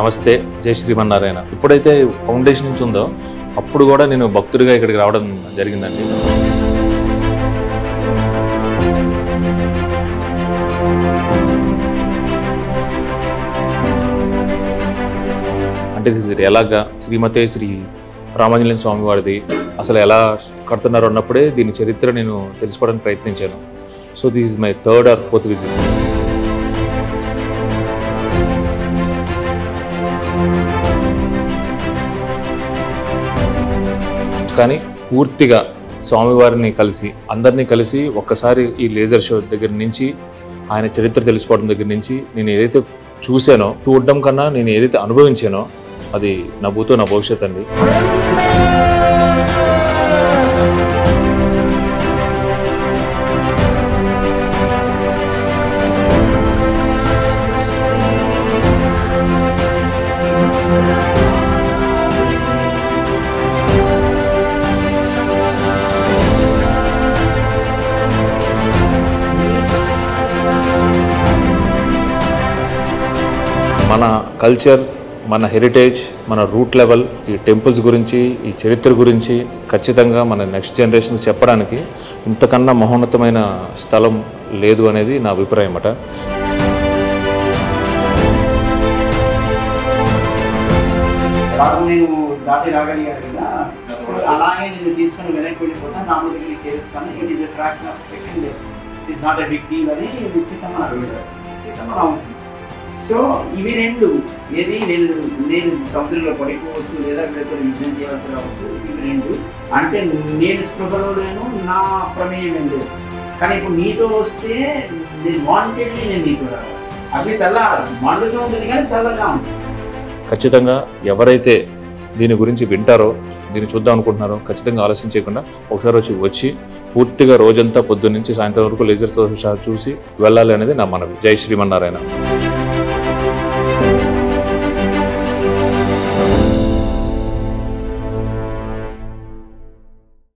నమస్తే, జై శ్రీమన్నారాయణ. ఎప్పుడైతే ఫౌండేషన్ నుంచి ఉందో అప్పుడు కూడా నేను భక్తుడిగా ఇక్కడికి రావడం జరిగిందండి. అంటే ఎలాగా శ్రీమతే శ్రీ రామాంజనేయ స్వామి వారిది అసలు ఎలా కడుతున్నారు అన్నప్పుడే దీని చరిత్ర నేను తెలుసుకోవడానికి ప్రయత్నించాను. So this is my 3rd or 4th visit. కానీ పూర్తిగా స్వామివారిని కలిసి అందరినీ కలిసి ఒక్కసారి ఈ లేజర్ షో దగ్గర నుంచి ఆయన చరిత్ర తెలుసుకోవడం దగ్గర నుంచి నేను ఏదైతే చూశానో, చూడడం కన్నా నేను ఏదైతే అనుభవించానో అది నా భూతో నా భవిష్యత్ అండి. మన కల్చర్, మన హెరిటేజ్, మన రూట్ లెవెల్, ఈ టెంపుల్స్ గురించి, ఈ చరిత్ర గురించి ఖచ్చితంగా మన నెక్స్ట్ జనరేషన్ చెప్పడానికి ఇంతకన్నా మహోన్నతమైన స్థలం లేదు అనేది నా అభిప్రాయం అన్నమాట. నేను దాటి రాగలిగాను కదా, అలాగే నేను తీసుకొని వెనక్కి వెళ్ళిపోతాను, నా దగ్గరికి చేస్తాను. It is a fraction of second, it is not a big deal అని సీతమ్మ ఉంటుంది. సో ఇవి రెండు, ఏది నేను సముద్రంలో పడిపోవచ్చు లేదా వీళ్ళతో యుద్ధం చేయాల్సి రావచ్చు, ఇవి రెండు. అంటే నేను స్పృహలో లేను, నా ప్రమేయం ఏం లేదు. కానీ ఇప్పుడు నీతో వస్తే నేను వాంటెడ్లీ నేను నీతో రావాలి. అవి మండుగా ఉంటుంది కానీ చల్లగా ఉంటుంది. ఖచ్చితంగా ఎవరైతే దీని గురించి వింటారో, దీన్ని చూద్దాం అనుకుంటున్నారో ఖచ్చితంగా ఆలస్యం చేయకుండా ఒకసారి వచ్చి పూర్తిగా రోజంతా పొద్దున్న నుంచి సాయంత్రం వరకు లేజర్తో చూసి వెళ్ళాలి అనేది నా మనవి. జై శ్రీమన్నారాయణ.